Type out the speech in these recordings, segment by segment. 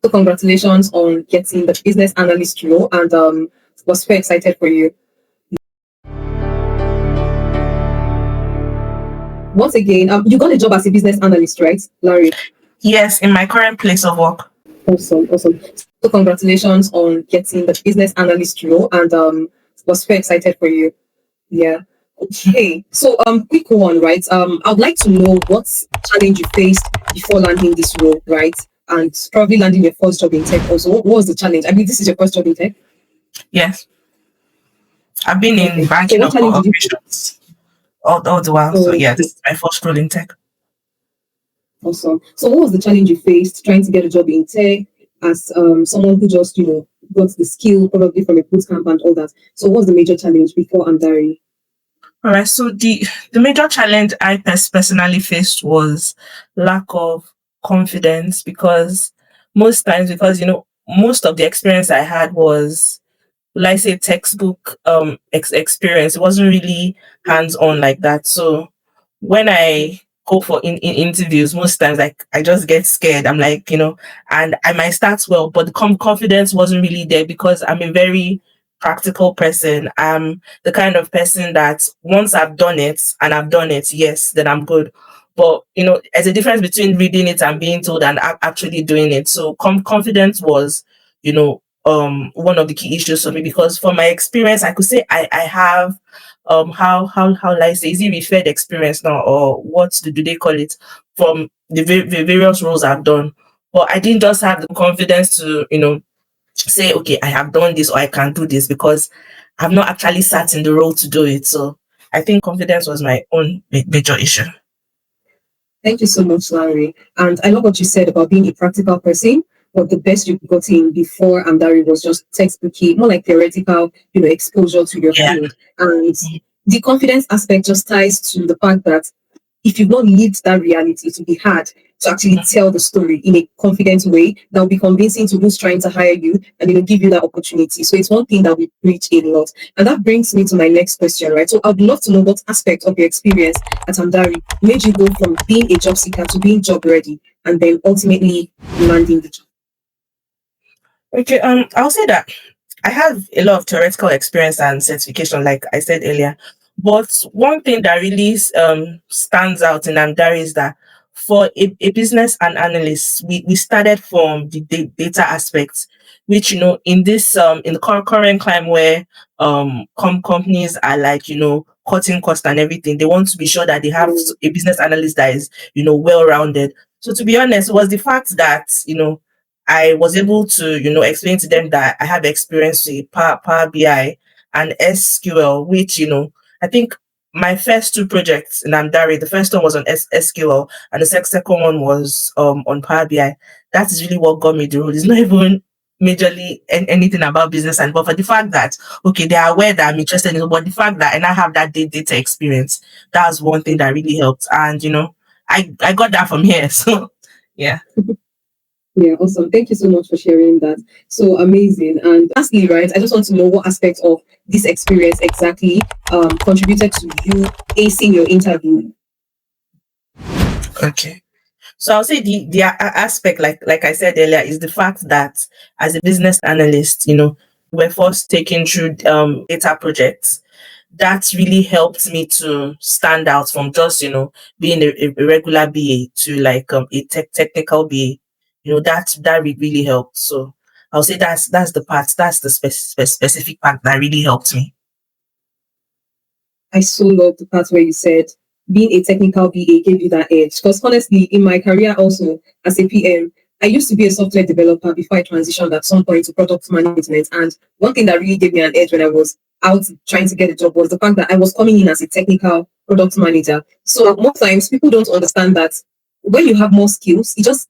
So congratulations on getting the business analyst role, and was very excited for you. Once again, you got a job as a business analyst, right, Larry? Yes, in my current place of work. Awesome, awesome. So congratulations on getting the business analyst role, and was very excited for you. Yeah. Okay. So quick one, right? I would like to know what challenge you faced before landing this role, right? And probably landing your first job in tech also. What was the challenge? I mean, this is your first job in tech. Yes, I've been in Okay. So banking what challenge did you face? operations all the while. So yeah, Okay. this is my first role in tech. Awesome. So what was the challenge you faced trying to get a job in tech as someone who just, got the skill probably from a boot camp and all that? So what was the major challenge before Amdari? All right. So the major challenge I personally faced was lack of confidence, because most times, because most of the experience I had was, like, say, textbook experience. It wasn't really hands on like that. So when I go for in interviews, most times, like, I just get scared. I'm like, and I might start well, but the confidence wasn't really there, because I'm a very practical person. I'm the kind of person that once I've done it and I've done it, yes, then I'm good. But there's a difference between reading it and being told and actually doing it. So confidence was, one of the key issues for me, because from my experience, I could say I have how like say, is it referred experience now, or what do they call it, from the various roles I've done. But I didn't just have the confidence to say, okay, I have done this or I can do this, because I've not actually sat in the role to do it. So I think confidence was my own major issue. Thank you so much, Larry. And I love what you said about being a practical person. But the best you got in before Amdari was just textbooky, more like theoretical, exposure to your Yeah. field. And the confidence aspect just ties to the fact that if you've not lived that reality, to be hard to actually tell the story in a confident way that will be convincing to who's trying to hire you and give you that opportunity. So it's one thing that we preach a lot. And that brings me to my next question, right? So I'd love to know what aspect of your experience at Amdari made you go from being a job seeker to being job ready and then ultimately landing the job. Okay, I'll say that I have a lot of theoretical experience and certification, like I said earlier. But one thing that really stands out in Amdari is that for a business and analyst, we started from the data aspects, which in this in the current climate where companies are, like, cutting cost and everything, they want to be sure that they have a business analyst that is well rounded. So to be honest, it was the fact that I was able to, explain to them that I have experience with Power BI and SQL, which, I think my first two projects in Amdari, the first one was on SQL and the second one was on Power BI. That is really what got me the role. It's not even majorly anything about business, and but for the fact that, okay, they are aware that I'm interested in it, but the fact that I now have that data experience, that's one thing that really helped. And I got that from here. So yeah. Yeah, awesome. Thank you so much for sharing that. So amazing. And lastly, right, I just want to know what aspect of this experience exactly contributed to you acing your interview. Okay. So I'll say the aspect, like I said earlier, is the fact that as a business analyst, we're first taken through data projects. That really helped me to stand out from just being a regular BA to, like, a technical BA. That really helped. So I'll say that's the part, that's the specific part that really helped me. I so love the part where you said being a technical BA gave you that edge. Because honestly, in my career also as a PM, I used to be a software developer before I transitioned at some point to product management. And one thing that really gave me an edge when I was out trying to get a job was the fact that I was coming in as a technical product manager. So most times people don't understand that when you have more skills, it just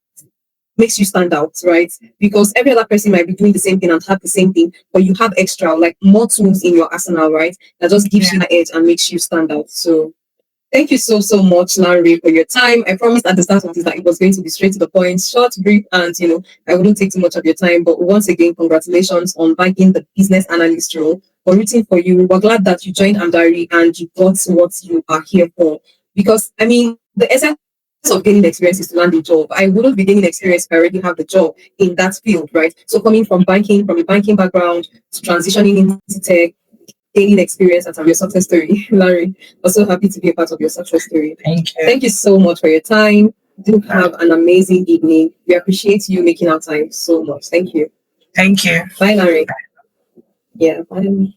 makes you stand out, right? Because every other person might be doing the same thing and have the same thing, but you have extra, like more tools in your arsenal, right? That just gives you the edge and makes you stand out. So thank you so much, Larry, for your time. I promised at the start of this that it was going to be straight to the point, short, brief, and I wouldn't take too much of your time. But once again, congratulations on bagging the business analyst role. We're rooting for you. We're glad that you joined Amdari and you got what you are here for. Because I mean, the essence of gaining experience is to land a job. I wouldn't be gaining experience if I already have the job in that field, right? So coming from banking, from a banking background to transitioning into tech, gaining experience, and your success story. Larry, also happy to be a part of your success story. Thank you. Thank you so much for your time. Do have an amazing evening. We appreciate you making our time so much. Thank you. Thank you. Bye, Larry. Yeah, bye.